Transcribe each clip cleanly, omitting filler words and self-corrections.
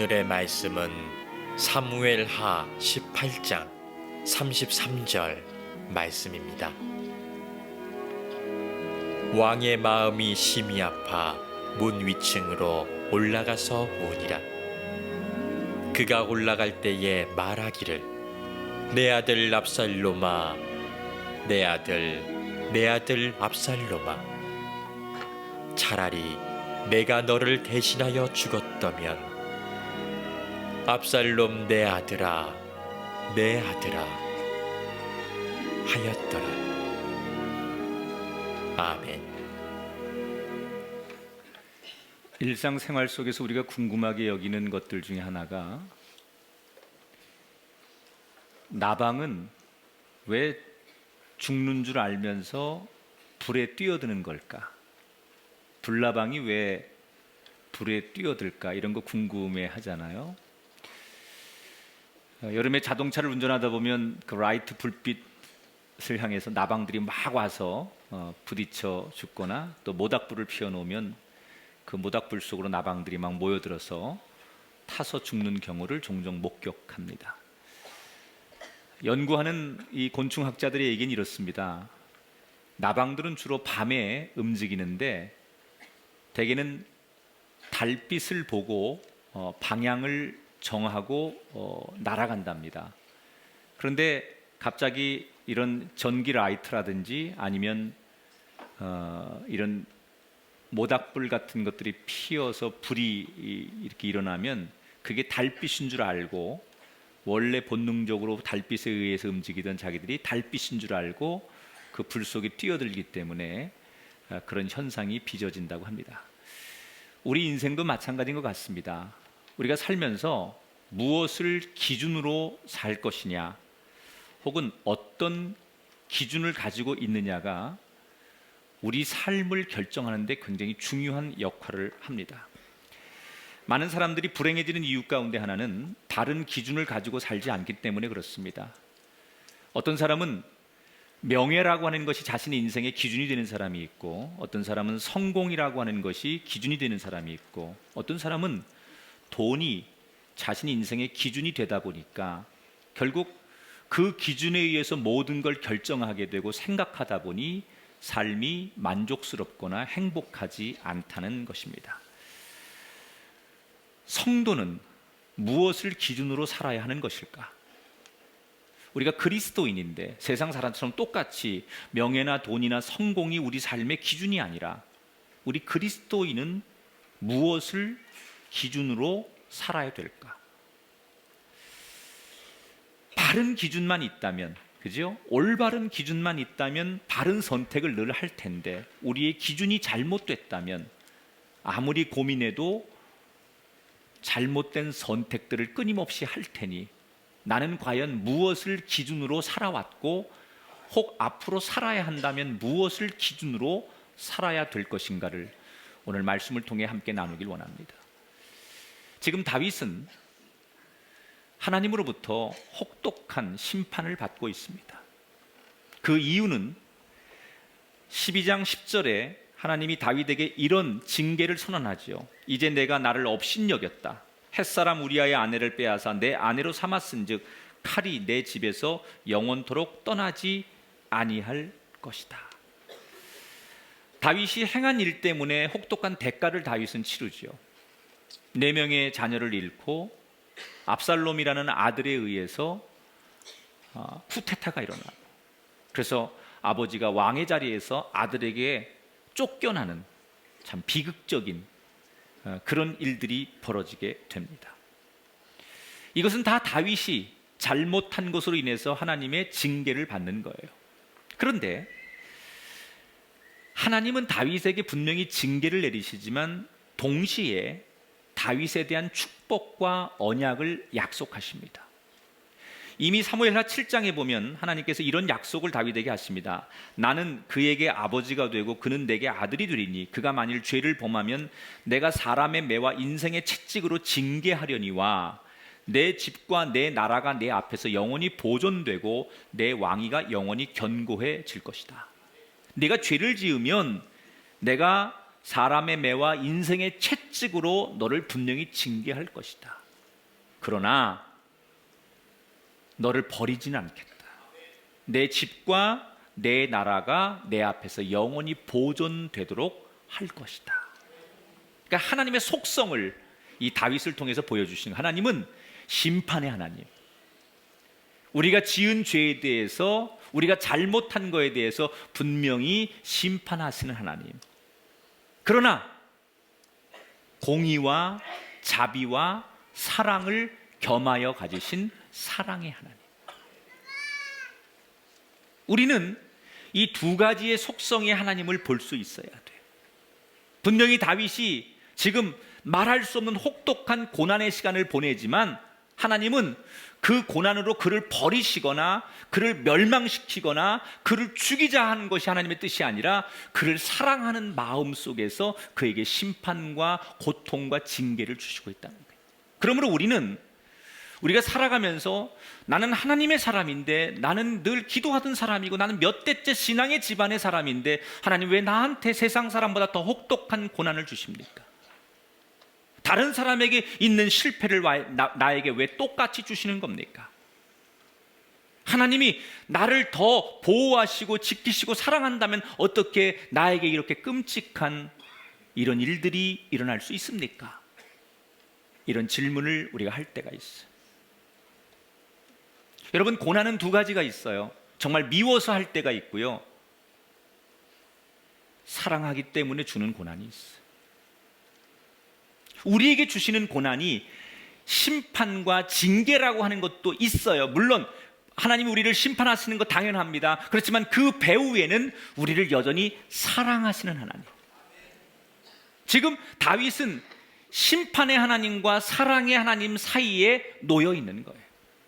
오늘의 말씀은 사무엘하 18장 33절 말씀입니다. 왕의 마음이 심히 아파 문 위층으로 올라가서 오니라. 그가 올라갈 때에 말하기를 내 아들 압살롬아, 내 아들 압살롬아, 차라리 내가 너를 대신하여 죽었다면 압살롬 내 아들아 하였더라. 아멘. 일상생활 속에서 우리가 궁금하게 여기는 것들 중에 하나가 나방은 왜 죽는 줄 알면서 불에 뛰어드는 걸까? 불나방이 왜 불에 뛰어들까? 이런 거 궁금해 하잖아요. 여름에 자동차를 운전하다 보면 그 라이트 불빛을 향해서 나방들이 막 와서 부딪혀 죽거나 또 모닥불을 피워놓으면 그 모닥불 속으로 나방들이 막 모여들어서 타서 죽는 경우를 종종 목격합니다. 연구하는 이 곤충학자들의 얘기는 이렇습니다. 나방들은 주로 밤에 움직이는데 대개는 달빛을 보고 방향을 정하고 날아간답니다. 그런데 갑자기 이런 전기 라이트라든지 아니면 이런 모닥불 같은 것들이 피어서 불이 이렇게 일어나면 그게 달빛인 줄 알고, 원래 본능적으로 달빛에 의해서 움직이던 자기들이 달빛인 줄 알고 그 불 속에 뛰어들기 때문에 그런 현상이 빚어진다고 합니다. 우리 인생도 마찬가지인 것 같습니다. 우리가 살면서 무엇을 기준으로 살 것이냐, 혹은 어떤 기준을 가지고 있느냐가 우리 삶을 결정하는 데 굉장히 중요한 역할을 합니다. 많은 사람들이 불행해지는 이유 가운데 하나는 다른 기준을 가지고 살지 않기 때문에 그렇습니다. 어떤 사람은 명예라고 하는 것이 자신의 인생의 기준이 되는 사람이 있고, 어떤 사람은 성공이라고 하는 것이 기준이 되는 사람이 있고, 어떤 사람은 돈이 자신의 인생의 기준이 되다 보니까 결국 그 기준에 의해서 모든 걸 결정하게 되고 생각하다 보니 삶이 만족스럽거나 행복하지 않다는 것입니다. 성도는 무엇을 기준으로 살아야 하는 것일까? 우리가 그리스도인인데 세상 사람처럼 똑같이 명예나 돈이나 성공이 우리 삶의 기준이 아니라 우리 그리스도인은 무엇을 기준으로 살아야 될까? 바른 기준만 있다면, 그죠? 올바른 기준만 있다면 바른 선택을 늘 할 텐데, 우리의 기준이 잘못됐다면 아무리 고민해도 잘못된 선택들을 끊임없이 할 테니 나는 과연 무엇을 기준으로 살아왔고, 혹 앞으로 살아야 한다면 무엇을 기준으로 살아야 될 것인가를 오늘 말씀을 통해 함께 나누길 원합니다. 지금 다윗은 하나님으로부터 혹독한 심판을 받고 있습니다. 그 이유는 12장 10절에 하나님이 다윗에게 이런 징계를 선언하죠. 이제 내가 나를 업신여겼다. 햇사람 우리아의 아내를 빼앗아 내 아내로 삼았은즉 칼이 내 집에서 영원토록 떠나지 아니할 것이다. 다윗이 행한 일 때문에 혹독한 대가를 다윗은 치르죠. 4명의 자녀를 잃고 압살롬이라는 아들에 의해서 쿠데타가 일어나고, 그래서 아버지가 왕의 자리에서 아들에게 쫓겨나는 참 비극적인 그런 일들이 벌어지게 됩니다. 이것은 다 다윗이 잘못한 것으로 인해서 하나님의 징계를 받는 거예요. 그런데 하나님은 다윗에게 분명히 징계를 내리시지만 동시에 다윗에 대한 축복과 언약을 약속하십니다. 이미 사무엘하 7장에 보면 하나님께서 이런 약속을 다윗에게 하십니다. 나는 그에게 아버지가 되고 그는 내게 아들이 되리니 그가 만일 죄를 범하면 내가 사람의 매와 인생의 채찍으로 징계하려니와 내 집과 내 나라가 내 앞에서 영원히 보존되고 내 왕위가 영원히 견고해질 것이다. 네가 죄를 지으면 내가 사람의 매와 인생의 채찍으로 너를 분명히 징계할 것이다. 그러나 너를 버리지는 않겠다. 내 집과 내 나라가 내 앞에서 영원히 보존되도록 할 것이다. 그러니까 하나님의 속성을 이 다윗을 통해서 보여주신 하나님은 심판의 하나님. 우리가 지은 죄에 대해서, 우리가 잘못한 거에 대해서 분명히 심판하시는 하나님. 그러나 공의와 자비와 사랑을 겸하여 가지신 사랑의 하나님. 우리는 이 두 가지의 속성의 하나님을 볼 수 있어야 돼요. 분명히 다윗이 지금 말할 수 없는 혹독한 고난의 시간을 보내지만 하나님은 그 고난으로 그를 버리시거나 그를 멸망시키거나 그를 죽이자 하는 것이 하나님의 뜻이 아니라 그를 사랑하는 마음 속에서 그에게 심판과 고통과 징계를 주시고 있다는 거예요. 그러므로 우리가 살아가면서 나는 하나님의 사람인데, 나는 늘 기도하던 사람이고, 나는 몇 대째 신앙의 집안의 사람인데 하나님 왜 나한테 세상 사람보다 더 혹독한 고난을 주십니까? 다른 사람에게 있는 실패를 나에게 왜 똑같이 주시는 겁니까? 하나님이 나를 더 보호하시고 지키시고 사랑한다면 어떻게 나에게 이렇게 끔찍한 이런 일들이 일어날 수 있습니까? 이런 질문을 우리가 할 때가 있어요. 여러분, 고난은 두 가지가 있어요. 정말 미워서 할 때가 있고요, 사랑하기 때문에 주는 고난이 있어요. 우리에게 주시는 고난이 심판과 징계라고 하는 것도 있어요. 물론 하나님이 우리를 심판하시는 거 당연합니다. 그렇지만 그 배후에는 우리를 여전히 사랑하시는 하나님. 지금 다윗은 심판의 하나님과 사랑의 하나님 사이에 놓여 있는 거예요.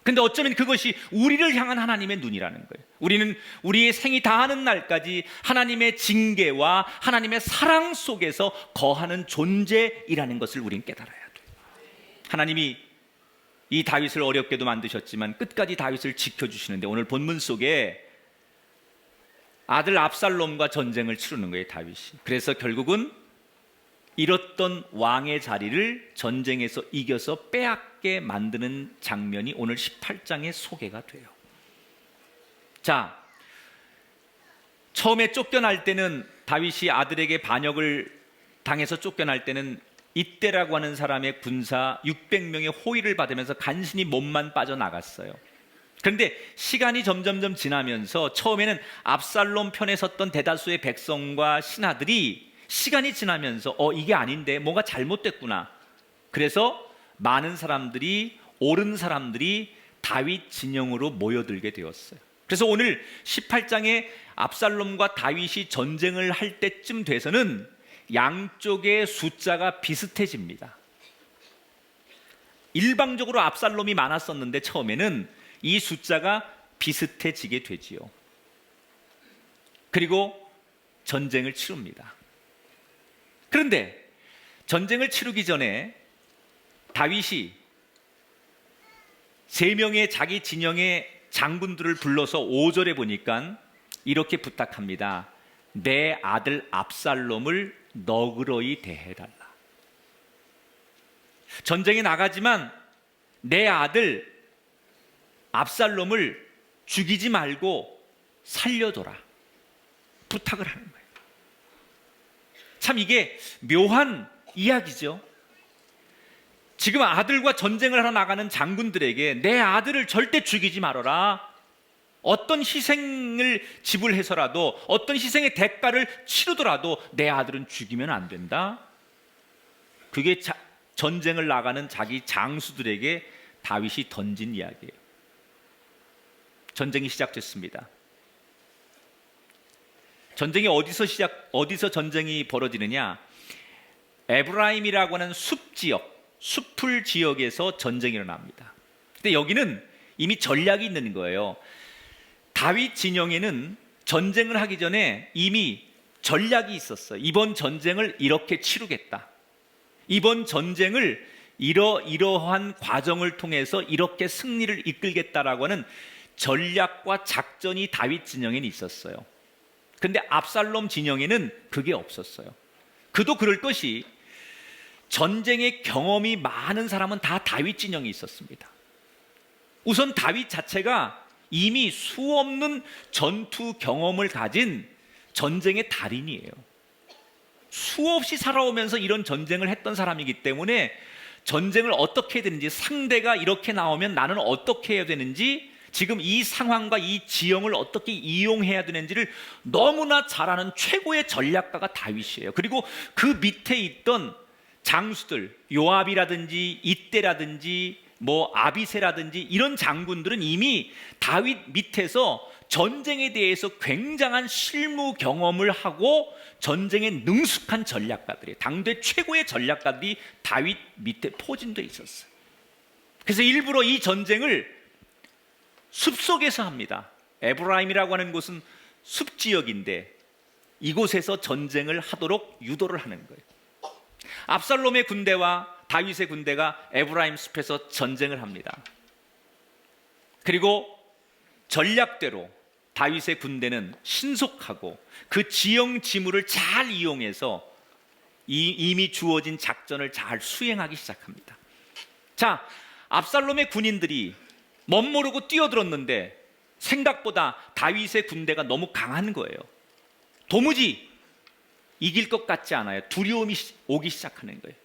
근데 어쩌면 그것이 우리를 향한 하나님의 눈이라는 거예요. 우리는 우리의 생이 다하는 날까지 하나님의 징계와 하나님의 사랑 속에서 거하는 존재이라는 것을 우리는 깨달아야 돼요. 하나님이 이 다윗을 어렵게도 만드셨지만 끝까지 다윗을 지켜주시는데, 오늘 본문 속에 아들 압살롬과 전쟁을 치르는 거예요, 다윗이. 그래서 결국은 잃었던 왕의 자리를 전쟁에서 이겨서 빼앗게 만드는 장면이 오늘 18장에 소개가 돼요. 자, 처음에 쫓겨날 때는, 다윗이 아들에게 반역을 당해서 쫓겨날 때는 이때라고 하는 사람의 군사 600명의 호위를 받으면서 간신히 몸만 빠져나갔어요. 그런데 시간이 점점점 지나면서 처음에는 압살롬 편에 섰던 대다수의 백성과 신하들이 시간이 지나면서 이게 아닌데 뭔가 잘못됐구나. 그래서 많은 사람들이, 옳은 사람들이 다윗 진영으로 모여들게 되었어요. 그래서 오늘 18장에 압살롬과 다윗이 전쟁을 할 때쯤 돼서는 양쪽의 숫자가 비슷해집니다. 일방적으로 압살롬이 많았었는데 처음에는 이 숫자가 비슷해지게 되지요. 그리고 전쟁을 치릅니다. 그런데 전쟁을 치르기 전에 다윗이 3명의 자기 진영의 장군들을 불러서 5절에 보니까 이렇게 부탁합니다. 내 아들 압살롬을 너그러이 대해달라. 전쟁에 나가지만 내 아들 압살롬을 죽이지 말고 살려둬라, 부탁을 하는 거예요. 참 이게 묘한 이야기죠. 지금 아들과 전쟁을 하러 나가는 장군들에게 내 아들을 절대 죽이지 말아라, 어떤 희생을 지불해서라도, 어떤 희생의 대가를 치르더라도 내 아들은 죽이면 안 된다. 그게 전쟁을 나가는 자기 장수들에게 다윗이 던진 이야기예요. 전쟁이 시작됐습니다. 전쟁이 어디서 전쟁이 벌어지느냐? 에브라임이라고 하는 숲풀 지역에서 전쟁이 일어납니다. 근데 여기는 이미 전략이 있는 거예요. 다윗 진영에는 전쟁을 하기 전에 이미 전략이 있었어요. 이번 전쟁을 이렇게 치르겠다. 이번 전쟁을 이러한 과정을 통해서 이렇게 승리를 이끌겠다라고 하는 전략과 작전이 다윗 진영에는 있었어요. 근데 압살롬 진영에는 그게 없었어요. 그도 그럴 것이 전쟁의 경험이 많은 사람은 다 다윗 진영에 있었습니다. 우선 다윗 자체가 이미 수없는 전투 경험을 가진 전쟁의 달인이에요. 수없이 살아오면서 이런 전쟁을 했던 사람이기 때문에 전쟁을 어떻게 해야 되는지, 상대가 이렇게 나오면 나는 어떻게 해야 되는지, 지금 이 상황과 이 지형을 어떻게 이용해야 되는지를 너무나 잘 아는 최고의 전략가가 다윗이에요. 그리고 그 밑에 있던 장수들, 요압이라든지 이때라든지 아비새라든지 이런 장군들은 이미 다윗 밑에서 전쟁에 대해서 굉장한 실무 경험을 하고 전쟁에 능숙한 전략가들이에요. 당대 최고의 전략가들이 다윗 밑에 포진되어 있었어요. 그래서 일부러 이 전쟁을 숲속에서 합니다. 에브라임이라고 하는 곳은 숲지역인데 이곳에서 전쟁을 하도록 유도를 하는 거예요. 압살롬의 군대와 다윗의 군대가 에브라임 숲에서 전쟁을 합니다. 그리고 전략대로 다윗의 군대는 신속하고 그 지형 지물을 잘 이용해서 이미 주어진 작전을 잘 수행하기 시작합니다. 자, 압살롬의 군인들이 멋모르고 뛰어들었는데 생각보다 다윗의 군대가 너무 강한 거예요. 도무지 이길 것 같지 않아요. 두려움이 오기 시작하는 거예요.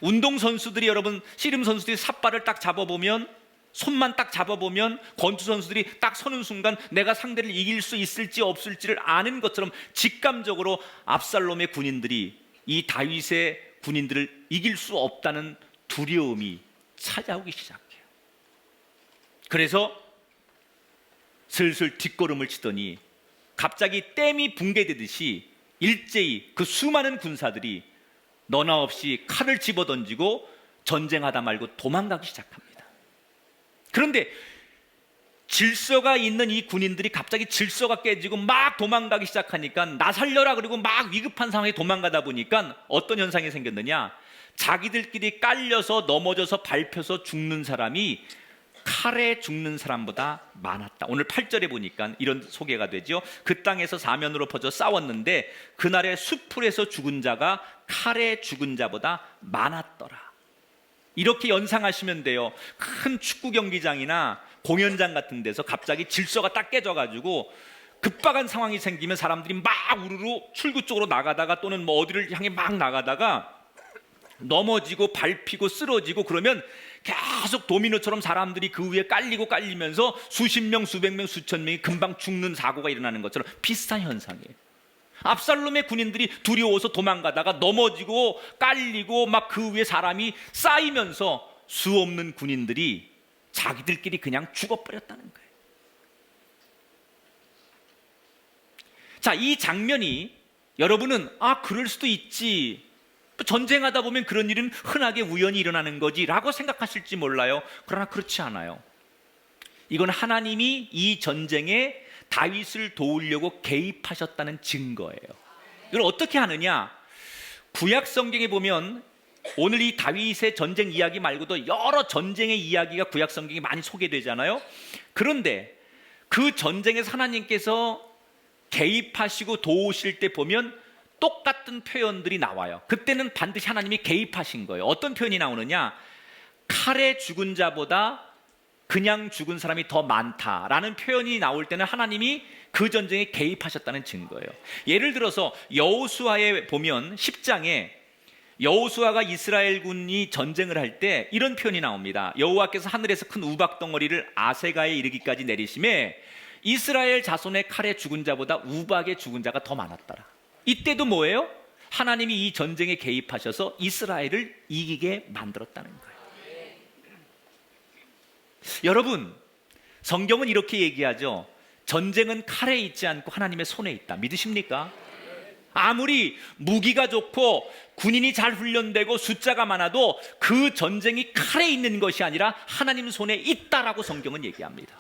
운동선수들이, 여러분 씨름 선수들이 삿발을 딱 잡아보면, 손만 딱 잡아보면 권투 선수들이 딱 서는 순간 내가 상대를 이길 수 있을지 없을지를 아는 것처럼 직감적으로 압살롬의 군인들이 이 다윗의 군인들을 이길 수 없다는 두려움이 찾아오기 시작해요. 그래서 슬슬 뒷걸음을 치더니 갑자기 댐이 붕괴되듯이 일제히 그 수많은 군사들이 너나 없이 칼을 집어던지고 전쟁하다 말고 도망가기 시작합니다. 그런데 질서가 있는 이 군인들이 갑자기 질서가 깨지고 막 도망가기 시작하니까 나 살려라 그리고 막 위급한 상황에 도망가다 보니까 어떤 현상이 생겼느냐, 자기들끼리 깔려서 넘어져서 밟혀서 죽는 사람이 칼에 죽는 사람보다 많았다. 오늘 8절에 보니까 이런 소개가 되죠. 그 땅에서 사면으로 퍼져 싸웠는데 그날의 수풀에서 죽은 자가 칼에 죽은 자보다 많았더라. 이렇게 연상하시면 돼요. 큰 축구 경기장이나 공연장 같은 데서 갑자기 질서가 딱 깨져가지고 급박한 상황이 생기면 사람들이 막 우르르 출구 쪽으로 나가다가 또는 어디를 향해 막 나가다가 넘어지고 밟히고 쓰러지고 그러면 계속 도미노처럼 사람들이 그 위에 깔리면서 수십 명, 수백 명, 수천 명이 금방 죽는 사고가 일어나는 것처럼 비슷한 현상이에요. 압살롬의 군인들이 두려워서 도망가다가 넘어지고 깔리고 막 그 위에 사람이 쌓이면서 수없는 군인들이 자기들끼리 그냥 죽어버렸다는 거예요. 자, 이 장면이 여러분은 그럴 수도 있지, 전쟁하다 보면 그런 일은 흔하게 우연히 일어나는 거지 라고 생각하실지 몰라요. 그러나 그렇지 않아요. 이건 하나님이 이 전쟁에 다윗을 도우려고 개입하셨다는 증거예요. 이걸 어떻게 하느냐, 구약 성경에 보면 오늘 이 다윗의 전쟁 이야기 말고도 여러 전쟁의 이야기가 구약 성경에 많이 소개되잖아요. 그런데 그 전쟁에서 하나님께서 개입하시고 도우실 때 보면 똑같은 표현들이 나와요. 그때는 반드시 하나님이 개입하신 거예요. 어떤 표현이 나오느냐, 칼에 죽은 자보다 그냥 죽은 사람이 더 많다라는 표현이 나올 때는 하나님이 그 전쟁에 개입하셨다는 증거예요. 예를 들어서 여호수아에 보면 10장에 여호수아가 이스라엘군이 전쟁을 할 때 이런 표현이 나옵니다. 여호와께서 하늘에서 큰 우박 덩어리를 아세가에 이르기까지 내리심에 이스라엘 자손의 칼에 죽은 자보다 우박에 죽은 자가 더 많았더라. 이때도 뭐예요? 하나님이 이 전쟁에 개입하셔서 이스라엘을 이기게 만들었다는 거예요. 여러분, 성경은 이렇게 얘기하죠. 전쟁은 칼에 있지 않고 하나님의 손에 있다. 믿으십니까? 아무리 무기가 좋고 군인이 잘 훈련되고 숫자가 많아도 그 전쟁이 칼에 있는 것이 아니라 하나님 손에 있다라고 성경은 얘기합니다.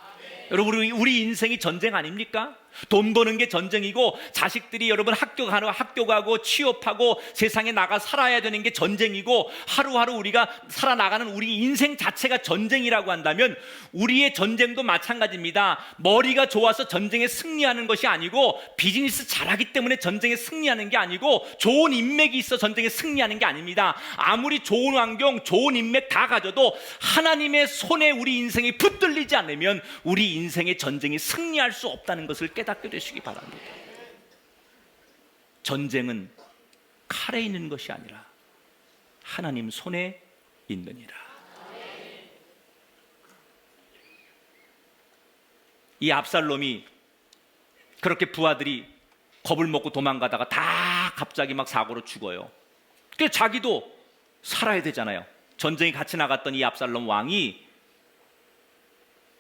여러분, 우리 인생이 전쟁 아닙니까? 돈 버는 게 전쟁이고, 자식들이 여러분 학교 가고 취업하고 세상에 나가 살아야 되는 게 전쟁이고, 하루하루 우리가 살아나가는 우리 인생 자체가 전쟁이라고 한다면, 우리의 전쟁도 마찬가지입니다. 머리가 좋아서 전쟁에 승리하는 것이 아니고, 비즈니스 잘하기 때문에 전쟁에 승리하는 게 아니고, 좋은 인맥이 있어 전쟁에 승리하는 게 아닙니다. 아무리 좋은 환경, 좋은 인맥 다 가져도 하나님의 손에 우리 인생이 붙들리지 않으면 우리 인생의 전쟁이 승리할 수 없다는 것을 깨닫게 되시기 바랍니다. 전쟁은 칼에 있는 것이 아니라 하나님 손에 있느니라. 이 압살롬이 그렇게 부하들이 겁을 먹고 도망가다가 다 갑자기 막 사고로 죽어요. 그래서 자기도 살아야 되잖아요. 전쟁에 같이 나갔던 이 압살롬 왕이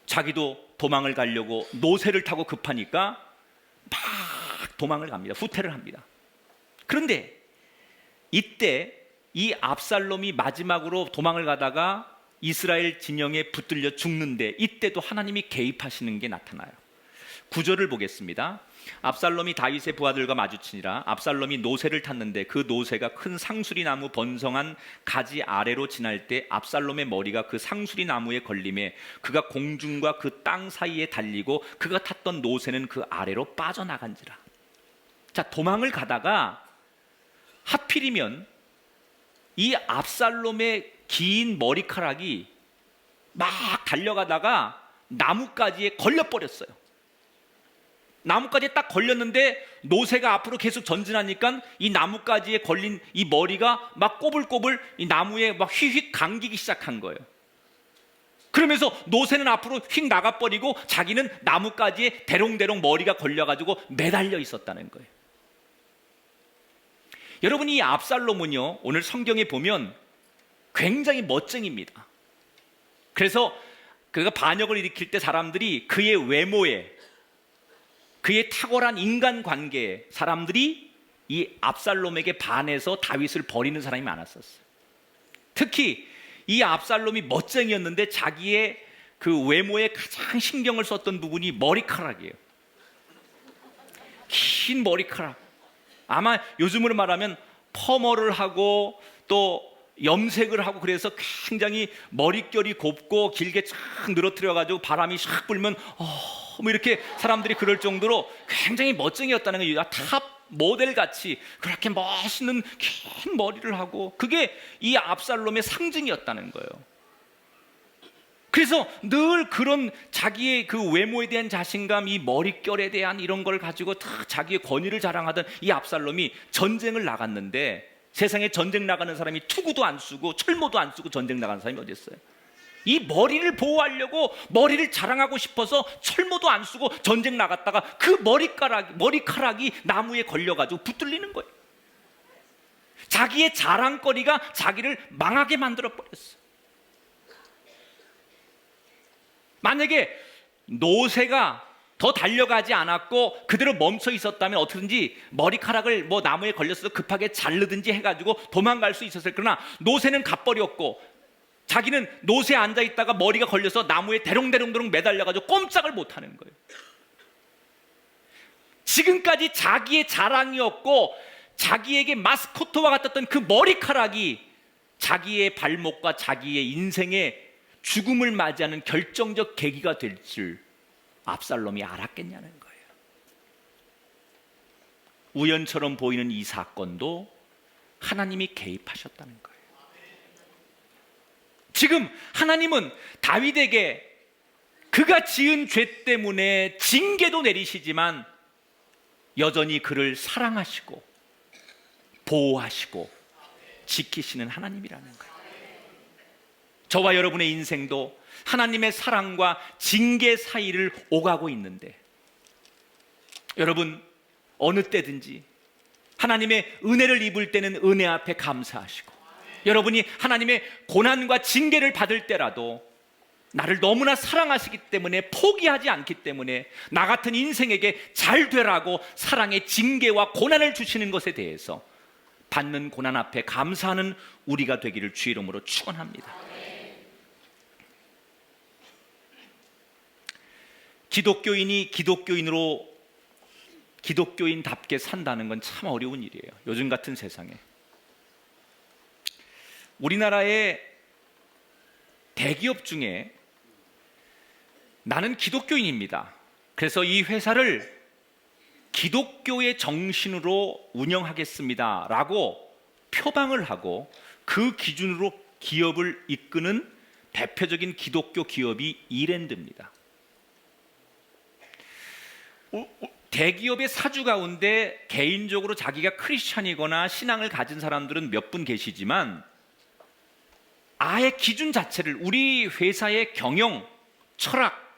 자기도 도망을 가려고 노새를 타고 급하니까 막 도망을 갑니다. 후퇴를 합니다. 그런데 이때 이 압살롬이 마지막으로 도망을 가다가 이스라엘 진영에 붙들려 죽는데, 이때도 하나님이 개입하시는 게 나타나요. 9절을 보겠습니다. 압살롬이 다윗의 부하들과 마주치니라. 압살롬이 노새를 탔는데 그 노새가 큰 상수리 나무 번성한 가지 아래로 지날 때 압살롬의 머리가 그 상수리 나무에 걸림에 그가 공중과 그 땅 사이에 달리고 그가 탔던 노새는 그 아래로 빠져나간지라. 자, 도망을 가다가 하필이면 이 압살롬의 긴 머리카락이 막 달려가다가 나뭇가지에 걸려버렸어요. 나뭇가지에 딱 걸렸는데 노새가 앞으로 계속 전진하니까 이 나뭇가지에 걸린 이 머리가 막 꼬불꼬불 이 나무에 막 휙휙 감기기 시작한 거예요. 그러면서 노새는 앞으로 휙 나가버리고 자기는 나뭇가지에 대롱대롱 머리가 걸려가지고 매달려 있었다는 거예요. 여러분, 이 압살롬은요, 오늘 성경에 보면 굉장히 멋쟁입니다. 그래서 그가 반역을 일으킬 때 사람들이 그의 외모에, 그의 탁월한 인간관계에 사람들이 이 압살롬에게 반해서 다윗을 버리는 사람이 많았었어요. 특히 이 압살롬이 멋쟁이였는데 자기의 그 외모에 가장 신경을 썼던 부분이 머리카락이에요. 긴 머리카락. 아마 요즘으로 말하면 퍼머를 하고 또 염색을 하고, 그래서 굉장히 머릿결이 곱고 길게 쫙 늘어뜨려가지고 바람이 샥 불면 뭐 이렇게 사람들이 그럴 정도로 굉장히 멋쟁이였다는 거예요. 탑 모델같이 그렇게 멋있는 긴 머리를 하고, 그게 이 압살롬의 상징이었다는 거예요. 그래서 늘 그런 자기의 그 외모에 대한 자신감, 이 머릿결에 대한 이런 걸 가지고 다 자기의 권위를 자랑하던 이 압살롬이 전쟁을 나갔는데, 세상에 전쟁 나가는 사람이 투구도 안 쓰고 철모도 안 쓰고 전쟁 나가는 사람이 어디 있어요? 이 머리를 보호하려고 머리를 자랑하고 싶어서 철모도 안 쓰고 전쟁 나갔다가 그 머리카락이 나무에 걸려가지고 붙들리는 거예요. 자기의 자랑거리가 자기를 망하게 만들어 버렸어요. 만약에 노새가 더 달려가지 않았고 그대로 멈춰 있었다면 어떻게든지 머리카락을 뭐 나무에 걸렸어도 급하게 자르든지 해가지고 도망갈 수 있었어요. 그러나 노새는 가버렸고 자기는 노새에 앉아있다가 머리가 걸려서 나무에 대롱대롱대롱 매달려가지고 꼼짝을 못하는 거예요. 지금까지 자기의 자랑이었고 자기에게 마스코트와 같았던 그 머리카락이 자기의 발목과 자기의 인생의 죽음을 맞이하는 결정적 계기가 될 줄 압살롬이 알았겠냐는 거예요. 우연처럼 보이는 이 사건도 하나님이 개입하셨다는 거예요. 지금 하나님은 다윗에게 그가 지은 죄 때문에 징계도 내리시지만 여전히 그를 사랑하시고 보호하시고 지키시는 하나님이라는 거예요. 저와 여러분의 인생도 하나님의 사랑과 징계 사이를 오가고 있는데, 여러분 어느 때든지 하나님의 은혜를 입을 때는 은혜 앞에 감사하시고, 여러분이 하나님의 고난과 징계를 받을 때라도 나를 너무나 사랑하시기 때문에 포기하지 않기 때문에 나 같은 인생에게 잘 되라고 사랑의 징계와 고난을 주시는 것에 대해서 받는 고난 앞에 감사하는 우리가 되기를 주의 이름으로 축원합니다. 기독교인이 기독교인으로 기독교인답게 산다는 건 참 어려운 일이에요. 요즘 같은 세상에. 우리나라의 대기업 중에 나는 기독교인입니다, 그래서 이 회사를 기독교의 정신으로 운영하겠습니다 라고 표방을 하고 그 기준으로 기업을 이끄는 대표적인 기독교 기업이 이랜드입니다. 대기업의 사주 가운데 개인적으로 자기가 크리스찬이거나 신앙을 가진 사람들은 몇 분 계시지만 아예 기준 자체를, 우리 회사의 경영, 철학,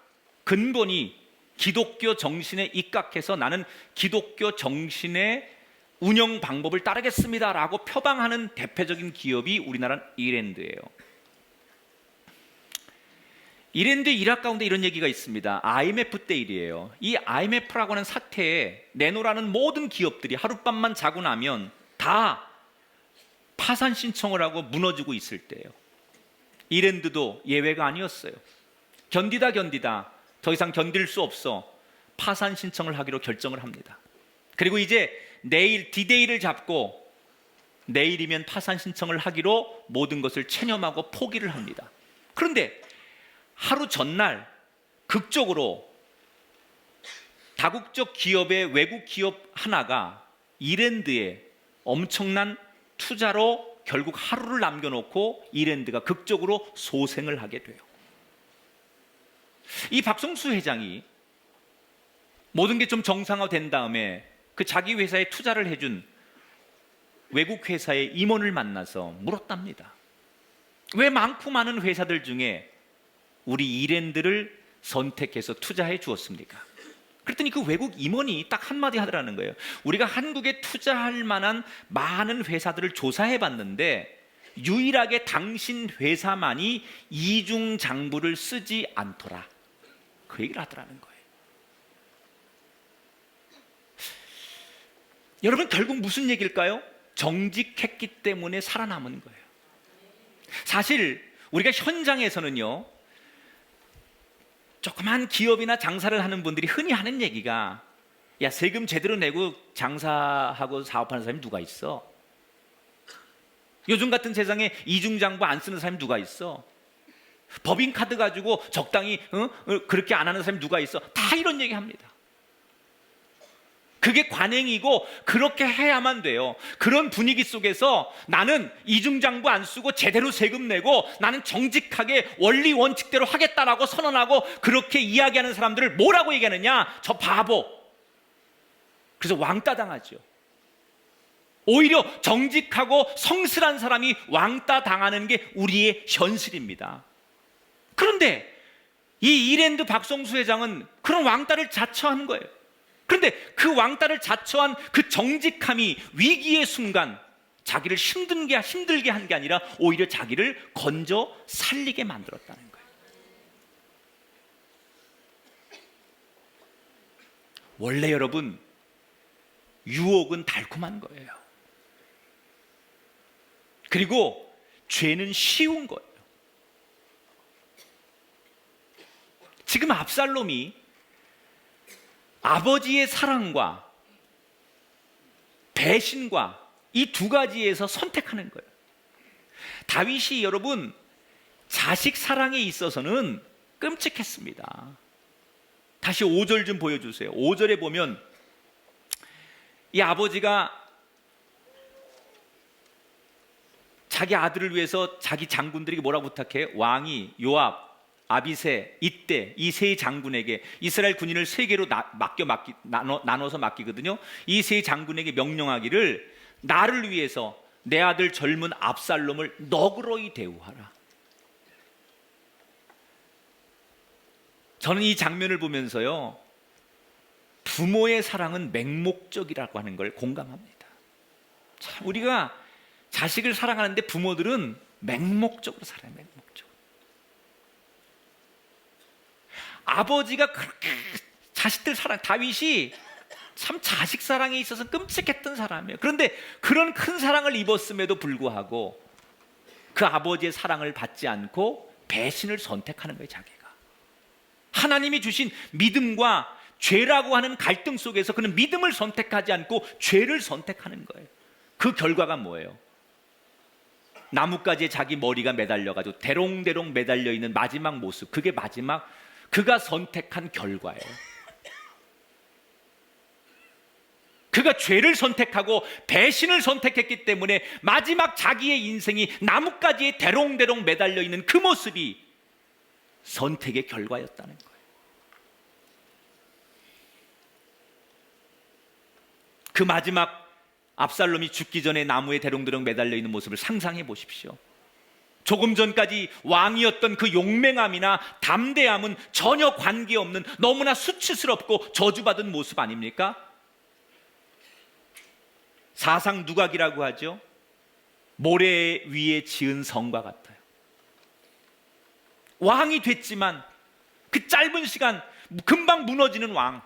근본이 기독교 정신에 입각해서 나는 기독교 정신의 운영 방법을 따르겠습니다 라고 표방하는 대표적인 기업이 우리나라 이랜드예요. 이랜드 일학 가운데 이런 얘기가 있습니다. IMF 때 일이에요. 이 IMF라고 하는 사태에 내놓으라는 모든 기업들이 하룻밤만 자고 나면 다 파산 신청을 하고 무너지고 있을 때예요. 이랜드도 예외가 아니었어요. 견디다 더 이상 견딜 수 없어 파산 신청을 하기로 결정을 합니다. 그리고 이제 내일 디데이를 잡고 내일이면 파산 신청을 하기로 모든 것을 체념하고 포기를 합니다. 그런데 하루 전날 극적으로 다국적 기업의 외국 기업 하나가 이랜드에 엄청난 투자로 결국 하루를 남겨놓고 이랜드가 극적으로 소생을 하게 돼요. 이 박성수 회장이 모든 게 좀 정상화된 다음에 그 자기 회사에 투자를 해준 외국 회사의 임원을 만나서 물었답니다. 왜 많고 많은 회사들 중에 우리 이랜드를 선택해서 투자해 주었습니까? 그랬더니 그 외국 임원이 딱 한마디 하더라는 거예요. 우리가 한국에 투자할 만한 많은 회사들을 조사해 봤는데 유일하게 당신 회사만이 이중장부를 쓰지 않더라, 그 얘기를 하더라는 거예요. 여러분, 결국 무슨 얘기일까요? 정직했기 때문에 살아남은 거예요. 사실 우리가 현장에서는요, 조그만 기업이나 장사를 하는 분들이 흔히 하는 얘기가, 야, 세금 제대로 내고 장사하고 사업하는 사람이 누가 있어? 요즘 같은 세상에 이중장부 안 쓰는 사람이 누가 있어? 법인카드 가지고 적당히 그렇게 안 하는 사람이 누가 있어? 다 이런 얘기 합니다. 그게 관행이고 그렇게 해야만 돼요. 그런 분위기 속에서 나는 이중장부 안 쓰고 제대로 세금 내고 나는 정직하게 원리 원칙대로 하겠다라고 선언하고 그렇게 이야기하는 사람들을 뭐라고 얘기하느냐? 저 바보. 그래서 왕따 당하죠. 오히려 정직하고 성실한 사람이 왕따 당하는 게 우리의 현실입니다. 그런데 이 이랜드 박성수 회장은 그런 왕따를 자처한 거예요. 그런데 그 왕따를 자처한 그 정직함이 위기의 순간 자기를 힘들게 한 게 아니라 오히려 자기를 건져 살리게 만들었다는 거예요. 원래 여러분, 유혹은 달콤한 거예요. 그리고 죄는 쉬운 거예요. 지금 압살롬이 아버지의 사랑과 배신과 이 두 가지에서 선택하는 거예요. 다윗이 여러분 자식 사랑에 있어서는 끔찍했습니다. 다시 5절 좀 보여주세요. 5절에 보면 이 아버지가 자기 아들을 위해서 자기 장군들에게 뭐라고 부탁해? 왕이 요압, 아비새, 이때 이 세 장군에게 이스라엘 군인을 세 개로 나눠서 맡기거든요. 이 세 장군에게 명령하기를 나를 위해서 내 아들 젊은 압살롬을 너그러이 대우하라. 저는 이 장면을 보면서요, 부모의 사랑은 맹목적이라고 하는 걸 공감합니다. 참, 우리가 자식을 사랑하는데 부모들은 맹목적으로 살아요. 맹목적으로. 아버지가 그렇게 자식들 사랑, 다윗이 참 자식 사랑에 있어서 끔찍했던 사람이에요. 그런데 그런 큰 사랑을 입었음에도 불구하고 그 아버지의 사랑을 받지 않고 배신을 선택하는 거예요. 자기가 하나님이 주신 믿음과 죄라고 하는 갈등 속에서 그는 믿음을 선택하지 않고 죄를 선택하는 거예요. 그 결과가 뭐예요? 나뭇가지에 자기 머리가 매달려가지고 대롱대롱 매달려 있는 마지막 모습, 그게 마지막 그가 선택한 결과예요. 그가 죄를 선택하고 배신을 선택했기 때문에 마지막 자기의 인생이 나뭇가지에 대롱대롱 매달려 있는 그 모습이 선택의 결과였다는 거예요. 그 마지막 압살롬이 죽기 전에 나무에 대롱대롱 매달려 있는 모습을 상상해 보십시오. 조금 전까지 왕이었던 그 용맹함이나 담대함은 전혀 관계없는 너무나 수치스럽고 저주받은 모습 아닙니까? 사상 누각이라고 하죠. 모래 위에 지은 성과 같아요. 왕이 됐지만 그 짧은 시간 금방 무너지는 왕,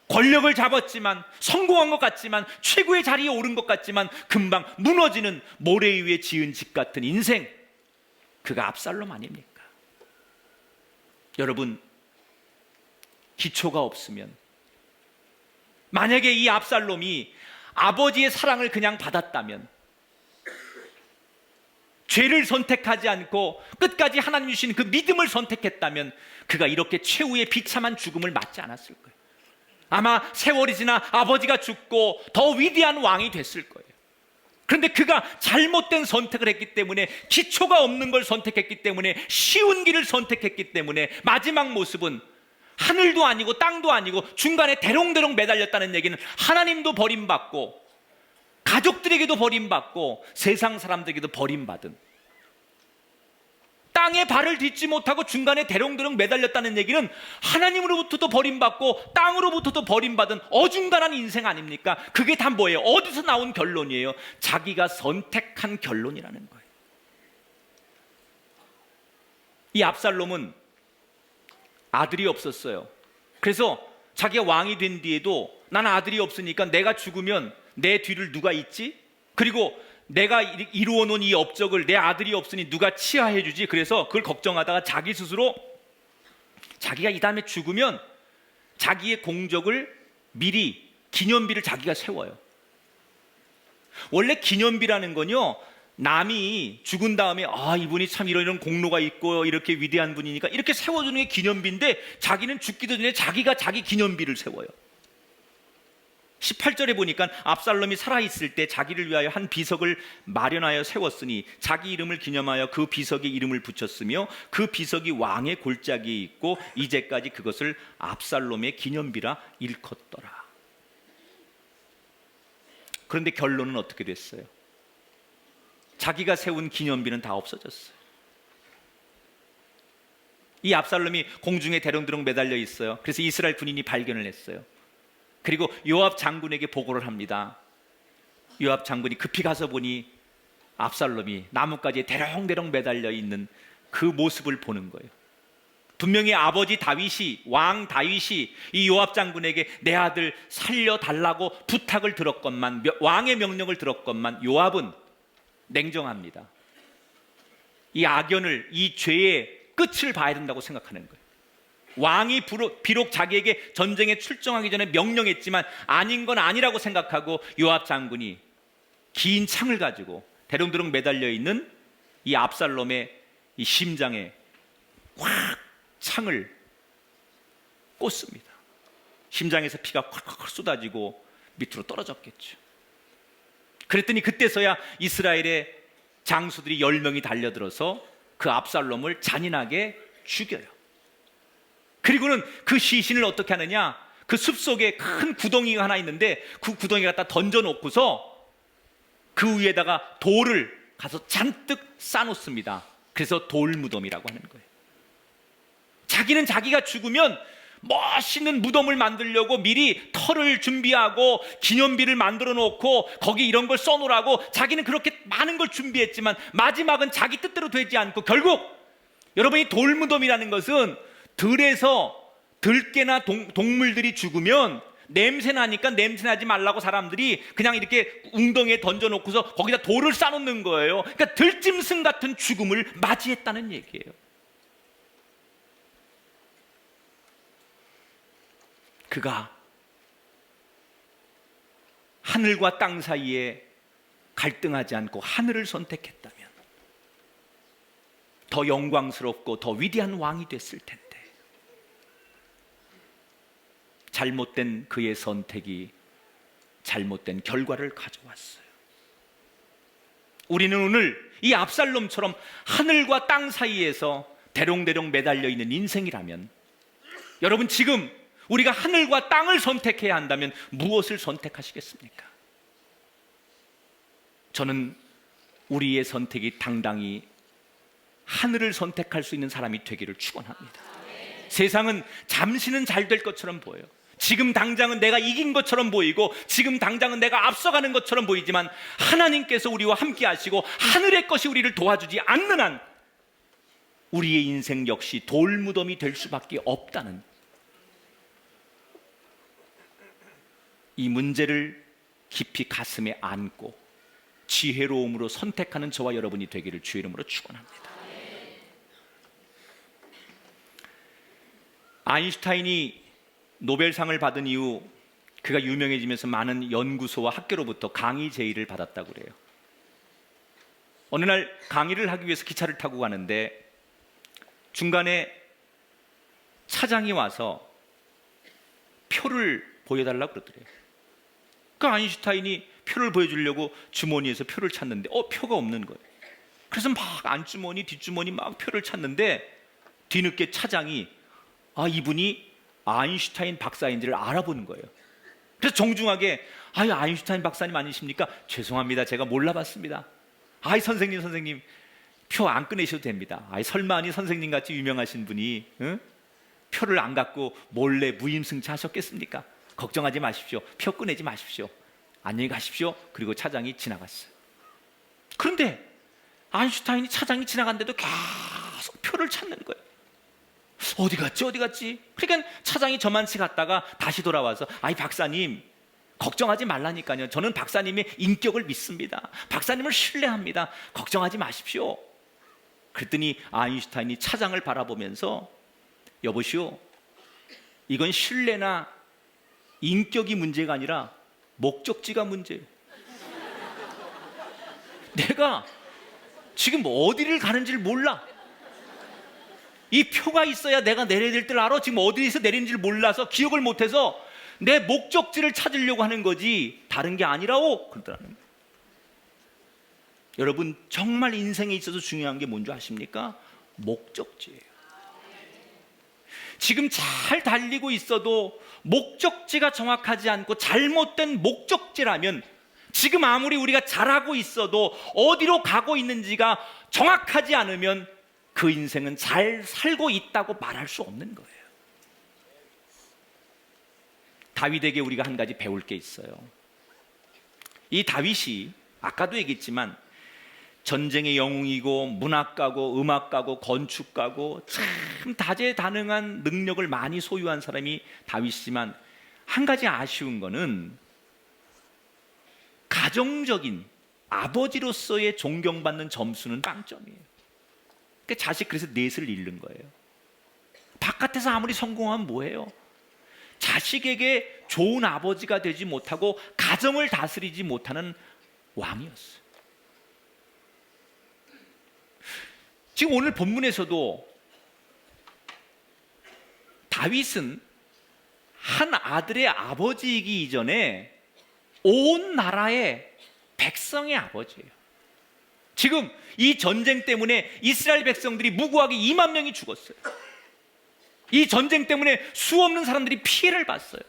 권력을 잡았지만 성공한 것 같지만 최고의 자리에 오른 것 같지만 금방 무너지는 모래 위에 지은 집 같은 인생, 그가 압살롬 아닙니까? 여러분, 기초가 없으면, 만약에 이 압살롬이 아버지의 사랑을 그냥 받았다면, 죄를 선택하지 않고 끝까지 하나님 주신 그 믿음을 선택했다면 그가 이렇게 최후의 비참한 죽음을 맞지 않았을 거예요. 아마 세월이 지나 아버지가 죽고 더 위대한 왕이 됐을 거예요. 그런데 그가 잘못된 선택을 했기 때문에, 기초가 없는 걸 선택했기 때문에, 쉬운 길을 선택했기 때문에 마지막 모습은 하늘도 아니고 땅도 아니고 중간에 대롱대롱 매달렸다는 얘기는 하나님도 버림받고 가족들에게도 버림받고 세상 사람들에게도 버림받은, 땅에 발을 딛지 못하고 중간에 대롱대롱 매달렸다는 얘기는 하나님으로부터도 버림받고 땅으로부터도 버림받은 어중간한 인생 아닙니까? 그게 다 뭐예요? 어디서 나온 결론이에요? 자기가 선택한 결론이라는 거예요. 이 압살롬은 아들이 없었어요. 그래서 자기가 왕이 된 뒤에도 나는 아들이 없으니까 내가 죽으면 내 뒤를 누가 잇지? 그리고 내가 이루어 놓은 이 업적을 내 아들이 없으니 누가 치하해 주지? 그래서 그걸 걱정하다가 자기 스스로 자기가 이 다음에 죽으면 자기의 공적을 미리 기념비를 자기가 세워요. 원래 기념비라는 건요, 남이 죽은 다음에 이분이 참 이런 공로가 있고 이렇게 위대한 분이니까 이렇게 세워주는 게 기념비인데, 자기는 죽기도 전에 자기가 자기 기념비를 세워요. 18절에 보니까 압살롬이 살아있을 때 자기를 위하여 한 비석을 마련하여 세웠으니 자기 이름을 기념하여 그 비석에 이름을 붙였으며 그 비석이 왕의 골짜기에 있고 이제까지 그것을 압살롬의 기념비라 일컫더라. 그런데 결론은 어떻게 됐어요? 자기가 세운 기념비는 다 없어졌어요. 이 압살롬이 공중에 대롱대롱 매달려 있어요. 그래서 이스라엘 군인이 발견을 했어요. 그리고 요압 장군에게 보고를 합니다. 요압 장군이 급히 가서 보니 압살롬이 나뭇가지에 대롱대롱 매달려 있는 그 모습을 보는 거예요. 분명히 아버지 다윗이, 왕 다윗이 이 요압 장군에게 내 아들 살려달라고 부탁을 들었건만, 왕의 명령을 들었건만 요압은 냉정합니다. 이 악연을, 이 죄의 끝을 봐야 된다고 생각하는 거예요. 왕이 비록 자기에게 전쟁에 출정하기 전에 명령했지만 아닌 건 아니라고 생각하고 요압 장군이 긴 창을 가지고 대롱대롱 매달려 있는 이 압살롬의 이 심장에 확 창을 꽂습니다. 심장에서 피가 콱콱 쏟아지고 밑으로 떨어졌겠죠. 그랬더니 그때서야 이스라엘의 장수들이 10명이 달려들어서 그 압살롬을 잔인하게 죽여요. 그리고는 그 시신을 어떻게 하느냐, 그 숲속에 큰 구덩이가 하나 있는데 그 구덩이 갖다 던져놓고서 그 위에다가 돌을 가서 잔뜩 쌓아놓습니다. 그래서 돌무덤이라고 하는 거예요. 자기는 자기가 죽으면 멋있는 무덤을 만들려고 미리 터를 준비하고 기념비를 만들어 놓고 거기 이런 걸 써놓으라고 자기는 그렇게 많은 걸 준비했지만 마지막은 자기 뜻대로 되지 않고, 결국 여러분이 돌무덤이라는 것은 들에서 들개나 동물들이 죽으면 냄새나니까 냄새나지 말라고 사람들이 그냥 이렇게 웅덩이에 던져놓고서 거기다 돌을 쌓아놓는 거예요. 그러니까 들짐승 같은 죽음을 맞이했다는 얘기예요. 그가 하늘과 땅 사이에 갈등하지 않고 하늘을 선택했다면 더 영광스럽고 더 위대한 왕이 됐을 텐데, 잘못된 그의 선택이 잘못된 결과를 가져왔어요. 우리는 오늘 이 압살롬처럼 하늘과 땅 사이에서 대롱대롱 매달려 있는 인생이라면, 여러분 지금 우리가 하늘과 땅을 선택해야 한다면 무엇을 선택하시겠습니까? 저는 우리의 선택이 당당히 하늘을 선택할 수 있는 사람이 되기를 축원합니다. 세상은 잠시는 잘 될 것처럼 보여요. 지금 당장은 내가 이긴 것처럼 보이고 지금 당장은 내가 앞서가는 것처럼 보이지만, 하나님께서 우리와 함께 하시고 하늘의 것이 우리를 도와주지 않는 한 우리의 인생 역시 돌무덤이 될 수밖에 없다는 이 문제를 깊이 가슴에 안고 지혜로움으로 선택하는 저와 여러분이 되기를 주의 이름으로 축원합니다. 아인슈타인이 노벨상을 받은 이후 그가 유명해지면서 많은 연구소와 학교로부터 강의 제의를 받았다고 그래요. 어느 날 강의를 하기 위해서 기차를 타고 가는데 중간에 차장이 와서 표를 보여달라고 그러더래요. 그 아인슈타인이 표를 보여주려고 주머니에서 표를 찾는데 표가 없는 거예요. 그래서 막 안주머니 뒷주머니 막 표를 찾는데 뒤늦게 차장이 이분이 아인슈타인 박사인지를 알아보는 거예요. 그래서 정중하게 아인슈타인 박사님 아니십니까? 죄송합니다, 제가 몰라봤습니다. 선생님 표 안 꺼내셔도 됩니다. 설마니 선생님같이 유명하신 분이 표를 안 갖고 몰래 무임승차 하셨겠습니까? 걱정하지 마십시오. 표 꺼내지 마십시오. 안녕히 가십시오. 그리고 차장이 지나갔어요. 그런데 아인슈타인이 차장이 지나간데도 계속 표를 찾는 거예요. 어디 갔지? 그러니까 차장이 저만치 갔다가 다시 돌아와서 박사님 걱정하지 말라니까요. 저는 박사님의 인격을 믿습니다. 박사님을 신뢰합니다. 걱정하지 마십시오. 그랬더니 아인슈타인이 차장을 바라보면서 여보시오, 이건 신뢰나 인격이 문제가 아니라 목적지가 문제예요. 내가 지금 어디를 가는지를 몰라. 이 표가 있어야 내가 내려야 될 때를 알아. 지금 어디에서 내리는지를 몰라서 기억을 못해서 내 목적지를 찾으려고 하는 거지 다른 게 아니라고 그러더라는 거예요. 여러분 정말 인생에 있어서 중요한 게 뭔지 아십니까? 목적지예요. 지금 잘 달리고 있어도 목적지가 정확하지 않고 잘못된 목적지라면, 지금 아무리 우리가 잘하고 있어도 어디로 가고 있는지가 정확하지 않으면 그 인생은 잘 살고 있다고 말할 수 없는 거예요. 다윗에게 우리가 한 가지 배울 게 있어요. 이 다윗이 아까도 얘기했지만 전쟁의 영웅이고 문학가고 음악가고 건축가고 참 다재다능한 능력을 많이 소유한 사람이 다윗이지만, 한 가지 아쉬운 거는 가정적인 아버지로서의 존경받는 점수는 빵점이에요. 그러니까 자식 그래서 넷을 잃는 거예요. 바깥에서 아무리 성공하면 뭐예요? 자식에게 좋은 아버지가 되지 못하고 가정을 다스리지 못하는 왕이었어요. 지금 오늘 본문에서도 다윗은 한 아들의 아버지이기 이전에 온 나라의 백성의 아버지예요. 지금 이 전쟁 때문에 이스라엘 백성들이 무고하게 2만 명이 죽었어요. 이 전쟁 때문에 수없는 사람들이 피해를 봤어요.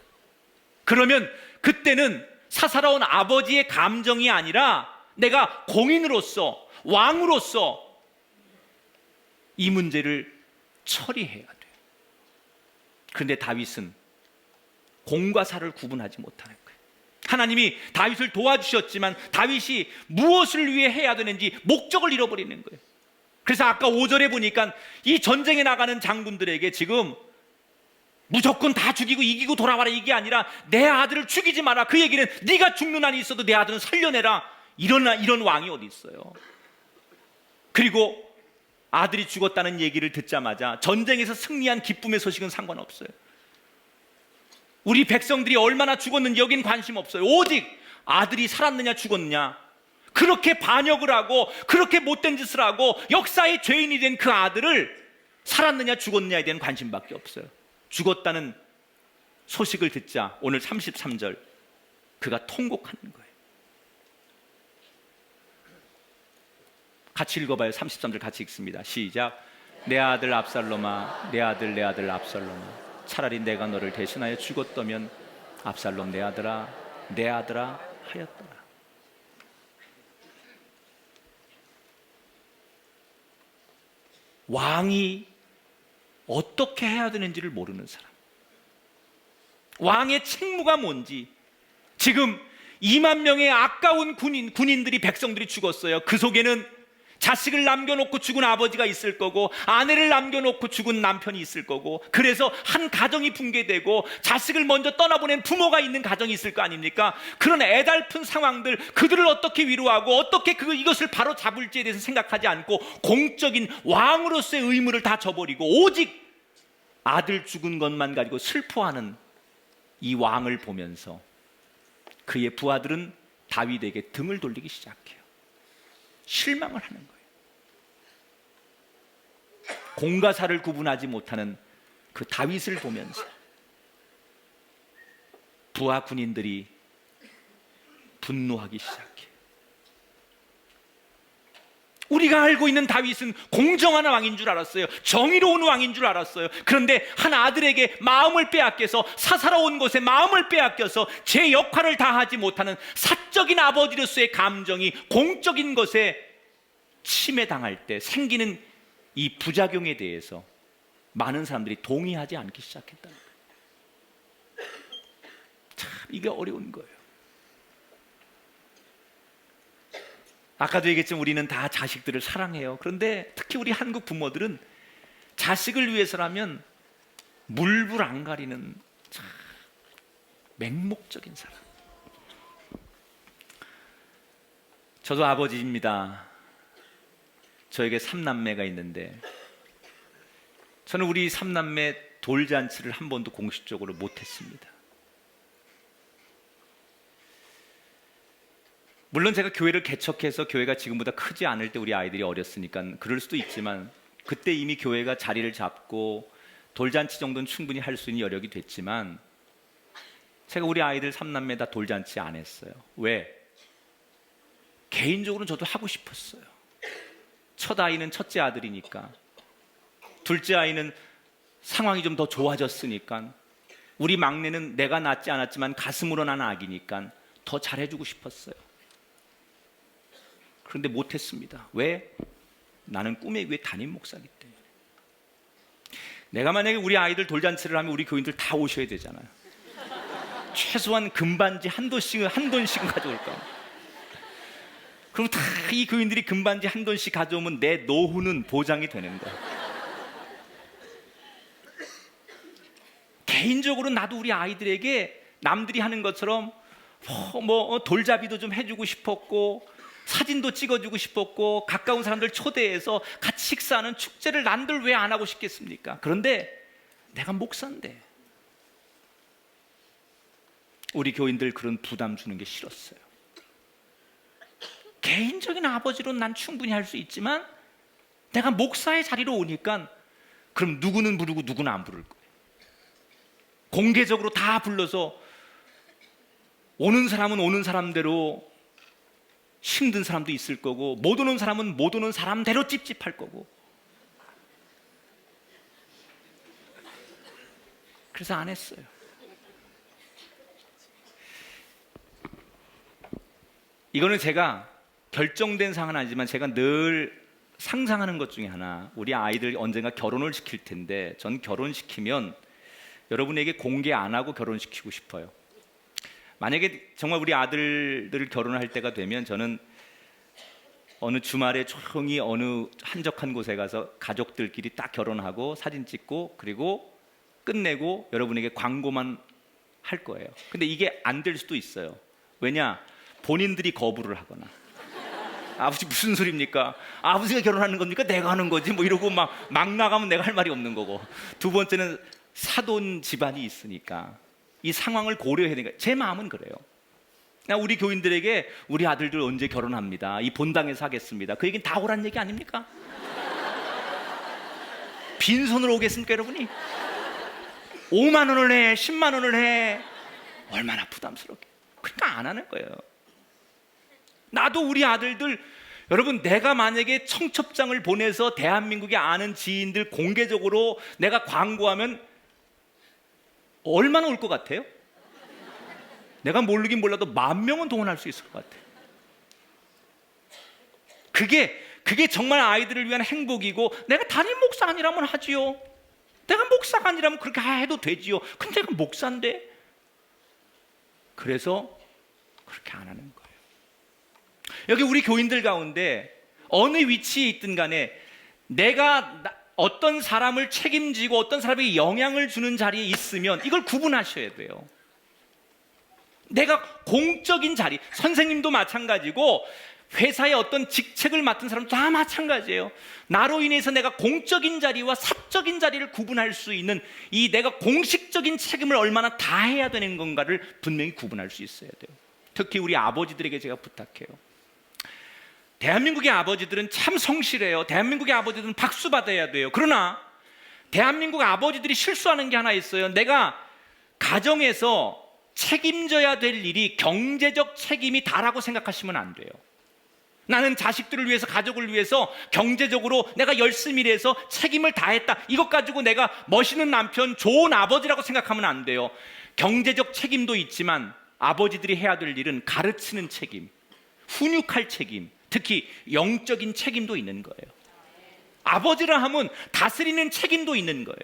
그러면 그때는 사사로운 아버지의 감정이 아니라 내가 공인으로서, 왕으로서 이 문제를 처리해야 돼요. 그런데 다윗은 공과 사를 구분하지 못하는 거예요. 하나님이 다윗을 도와주셨지만 다윗이 무엇을 위해 해야 되는지 목적을 잃어버리는 거예요. 그래서 아까 5절에 보니까 이 전쟁에 나가는 장군들에게 지금 무조건 다 죽이고 이기고 돌아와라 이게 아니라 내 아들을 죽이지 마라. 그 얘기는 네가 죽는 한이 있어도 내 아들은 살려내라. 이런 왕이 어디 있어요. 그리고 아들이 죽었다는 얘기를 듣자마자 전쟁에서 승리한 기쁨의 소식은 상관없어요. 우리 백성들이 얼마나 죽었는지 여긴 관심 없어요. 오직 아들이 살았느냐 죽었느냐, 그렇게 반역을 하고 그렇게 못된 짓을 하고 역사의 죄인이 된 그 아들을 살았느냐 죽었느냐에 대한 관심밖에 없어요. 죽었다는 소식을 듣자 오늘 33절 그가 통곡하는 거예요. 같이 읽어봐요. 33절 같이 읽습니다. 시작. 내 아들 압살롬아, 내 아들 내 아들 압살롬아, 차라리 내가 너를 대신하여 죽었다면 압살롬 내 아들아 하였더라. 왕이 어떻게 해야 되는지를 모르는 사람, 왕의 책무가 뭔지. 지금 2만 명의 아까운 군인들이, 백성들이 죽었어요. 그 속에는 자식을 남겨놓고 죽은 아버지가 있을 거고, 아내를 남겨놓고 죽은 남편이 있을 거고, 그래서 한 가정이 붕괴되고 자식을 먼저 떠나보낸 부모가 있는 가정이 있을 거 아닙니까? 그런 애달픈 상황들, 그들을 어떻게 위로하고 어떻게 이것을 바로 잡을지에 대해서 생각하지 않고 공적인 왕으로서의 의무를 다 저버리고 오직 아들 죽은 것만 가지고 슬퍼하는 이 왕을 보면서 그의 부하들은 다윗에게 등을 돌리기 시작해요. 실망을 하는 거예요. 공과 사를 구분하지 못하는 그 다윗을 보면서 부하 군인들이 분노하기 시작해요. 우리가 알고 있는 다윗은 공정한 왕인 줄 알았어요. 정의로운 왕인 줄 알았어요. 그런데 한 아들에게 마음을 빼앗겨서, 사사로운 것에 마음을 빼앗겨서 제 역할을 다하지 못하는 사적인 아버지로서의 감정이 공적인 것에 침해당할 때 생기는 이 부작용에 대해서 많은 사람들이 동의하지 않기 시작했다는 거예요. 참 이게 어려운 거예요. 아까도 얘기했지만 우리는 다 자식들을 사랑해요. 그런데 특히 우리 한국 부모들은 자식을 위해서라면 물불 안 가리는 참 맹목적인 사람. 저도 아버지입니다. 저에게 3남매가 있는데 저는 우리 3남매 돌잔치를 한 번도 공식적으로 못했습니다. 물론 제가 교회를 개척해서 교회가 지금보다 크지 않을 때 우리 아이들이 어렸으니까 그럴 수도 있지만, 그때 이미 교회가 자리를 잡고 돌잔치 정도는 충분히 할 수 있는 여력이 됐지만 제가 우리 아이들 3남매 다 돌잔치 안 했어요. 왜? 개인적으로는 저도 하고 싶었어요. 첫 아이는 첫째 아들이니까, 둘째 아이는 상황이 좀 더 좋아졌으니까, 우리 막내는 내가 낳지 않았지만 가슴으로 난 아기니까 더 잘해주고 싶었어요. 그런데 못했습니다. 왜? 나는 꿈의 위에 담임 목사이기 때문에. 내가 만약에 우리 아이들 돌잔치를 하면 우리 교인들 다 오셔야 되잖아요. 최소한 금반지 한 돈씩은 가져올 거야. 그럼 다 이 교인들이 금반지 한 돈씩 가져오면 내 노후는 보장이 되는 거야. 개인적으로 나도 우리 아이들에게 남들이 하는 것처럼 돌잡이도 좀 해주고 싶었고, 사진도 찍어주고 싶었고, 가까운 사람들 초대해서 같이 식사하는 축제를 난들 왜 안 하고 싶겠습니까? 그런데 내가 목사인데 우리 교인들 그런 부담 주는 게 싫었어요. 개인적인 아버지로는 난 충분히 할 수 있지만 내가 목사의 자리로 오니까 그럼 누구는 부르고 누구는 안 부를 거예요. 공개적으로 다 불러서 오는 사람은 오는 사람대로 힘든 사람도 있을 거고, 못 오는 사람은 못 오는 사람대로 찝찝할 거고. 그래서 안 했어요. 이거는 제가 결정된 사항은 아니지만 제가 늘 상상하는 것 중에 하나, 우리 아이들 언젠가 결혼을 시킬 텐데 전 결혼시키면 여러분에게 공개 안 하고 결혼시키고 싶어요. 만약에 정말 우리 아들들을 결혼할 때가 되면 저는 어느 주말에 조용히 어느 한적한 곳에 가서 가족들끼리 딱 결혼하고 사진 찍고 그리고 끝내고 여러분에게 광고만 할 거예요. 근데 이게 안 될 수도 있어요. 왜냐? 본인들이 거부를 하거나, 아버지 무슨 소리입니까? 아버지가 결혼하는 겁니까? 내가 하는 거지 뭐 이러고 막 나가면 내가 할 말이 없는 거고, 두 번째는 사돈 집안이 있으니까 이 상황을 고려해야 되니까 제 마음은 그래요. 우리 교인들에게 우리 아들들 언제 결혼합니다, 이 본당에서 하겠습니다, 그 얘기는 다 오란 얘기 아닙니까? 빈손으로 오겠습니까 여러분이? 5만 원을 해, 10만 원을 해, 얼마나 부담스럽게. 그러니까 안 하는 거예요. 나도 우리 아들들, 여러분, 내가 만약에 청첩장을 보내서 대한민국에 아는 지인들 공개적으로 내가 광고하면 얼마나 올 것 같아요? 내가 모르긴 몰라도 10,000명은 동원할 수 있을 것 같아요. 그게 정말 아이들을 위한 행복이고, 내가 담임 목사 아니라면 하지요. 내가 목사가 아니라면 그렇게 해도 되지요. 근데 내가 목사인데. 그래서 그렇게 안 하는 거예요. 여기 우리 교인들 가운데 어느 위치에 있든 간에 내가 어떤 사람을 책임지고 어떤 사람에게 영향을 주는 자리에 있으면 이걸 구분하셔야 돼요. 내가 공적인 자리, 선생님도 마찬가지고 회사의 어떤 직책을 맡은 사람도 다 마찬가지예요. 나로 인해서 내가 공적인 자리와 사적인 자리를 구분할 수 있는 이 내가 공식적인 책임을 얼마나 다해야 되는 건가를 분명히 구분할 수 있어야 돼요. 특히 우리 아버지들에게 제가 부탁해요. 대한민국의 아버지들은 참 성실해요. 대한민국의 아버지들은 박수 받아야 돼요. 그러나 대한민국 아버지들이 실수하는 게 하나 있어요. 내가 가정에서 책임져야 될 일이 경제적 책임이 다라고 생각하시면 안 돼요. 나는 자식들을 위해서, 가족을 위해서 경제적으로 내가 열심히 일해서 책임을 다했다, 이것 가지고 내가 멋있는 남편, 좋은 아버지라고 생각하면 안 돼요. 경제적 책임도 있지만 아버지들이 해야 될 일은 가르치는 책임, 훈육할 책임, 특히 영적인 책임도 있는 거예요. 아버지라 하면 다스리는 책임도 있는 거예요.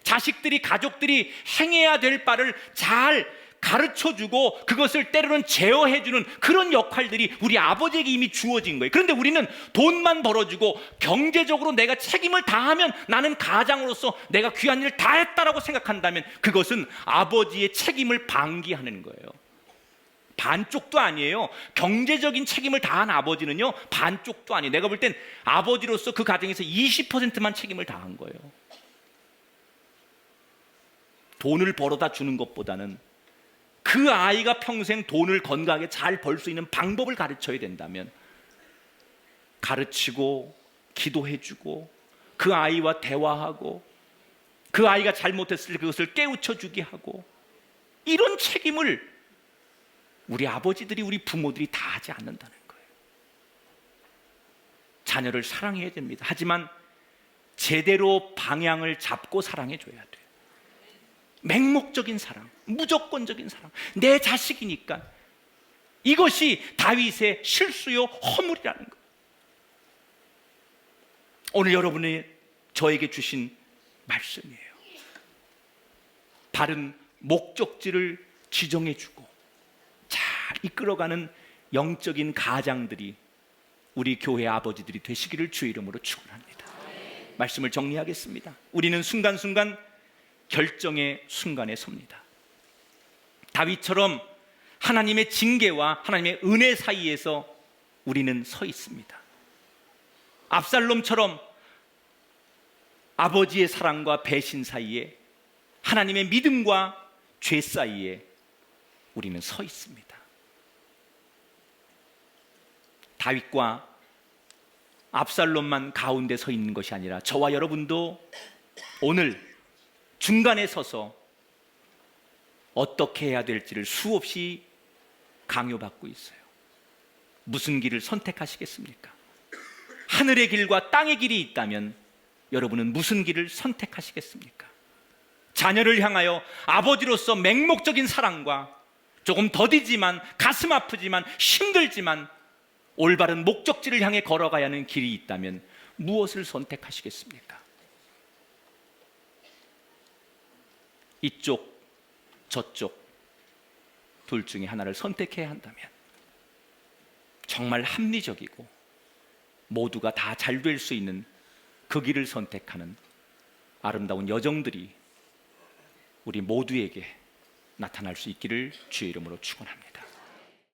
자식들이, 가족들이 행해야 될 바를 잘 가르쳐주고 그것을 때로는 제어해주는 그런 역할들이 우리 아버지에게 이미 주어진 거예요. 그런데 우리는 돈만 벌어주고 경제적으로 내가 책임을 다하면 나는 가장으로서 내가 귀한 일을 다 했다라고 생각한다면 그것은 아버지의 책임을 방기하는 거예요. 반쪽도 아니에요. 경제적인 책임을 다한 아버지는요, 반쪽도 아니에요. 내가 볼 땐 아버지로서 그 가정에서 20%만 책임을 다한 거예요. 돈을 벌어다 주는 것보다는 그 아이가 평생 돈을 건강하게 잘 벌 수 있는 방법을 가르쳐야 된다면 가르치고 기도해주고 그 아이와 대화하고 그 아이가 잘못했을 때 그것을 깨우쳐주게 하고, 이런 책임을 우리 아버지들이, 우리 부모들이 다 하지 않는다는 거예요. 자녀를 사랑해야 됩니다. 하지만 제대로 방향을 잡고 사랑해줘야 돼요. 맹목적인 사랑, 무조건적인 사랑, 내 자식이니까. 이것이 다윗의 실수요 허물이라는 거예요. 오늘 여러분이 저에게 주신 말씀이에요. 바른 목적지를 지정해주고 잘 이끌어가는 영적인 가장들이 우리 교회 아버지들이 되시기를 주의 이름으로 축원합니다. 말씀을 정리하겠습니다. 우리는 순간순간 결정의 순간에 섭니다. 다윗처럼 하나님의 징계와 하나님의 은혜 사이에서 우리는 서 있습니다. 압살롬처럼 아버지의 사랑과 배신 사이에, 하나님의 믿음과 죄 사이에 우리는 서 있습니다. 다윗과 압살롬만 가운데 서 있는 것이 아니라 저와 여러분도 오늘 중간에 서서 어떻게 해야 될지를 수없이 강요받고 있어요. 무슨 길을 선택하시겠습니까? 하늘의 길과 땅의 길이 있다면 여러분은 무슨 길을 선택하시겠습니까? 자녀를 향하여 아버지로서 맹목적인 사랑과 조금 더디지만, 가슴 아프지만, 힘들지만 올바른 목적지를 향해 걸어가야 하는 길이 있다면 무엇을 선택하시겠습니까? 이쪽, 저쪽 둘 중에 하나를 선택해야 한다면 정말 합리적이고 모두가 다 잘 될 수 있는 그 길을 선택하는 아름다운 여정들이 우리 모두에게 나타날 수 있기를 주의 이름으로 축원합니다.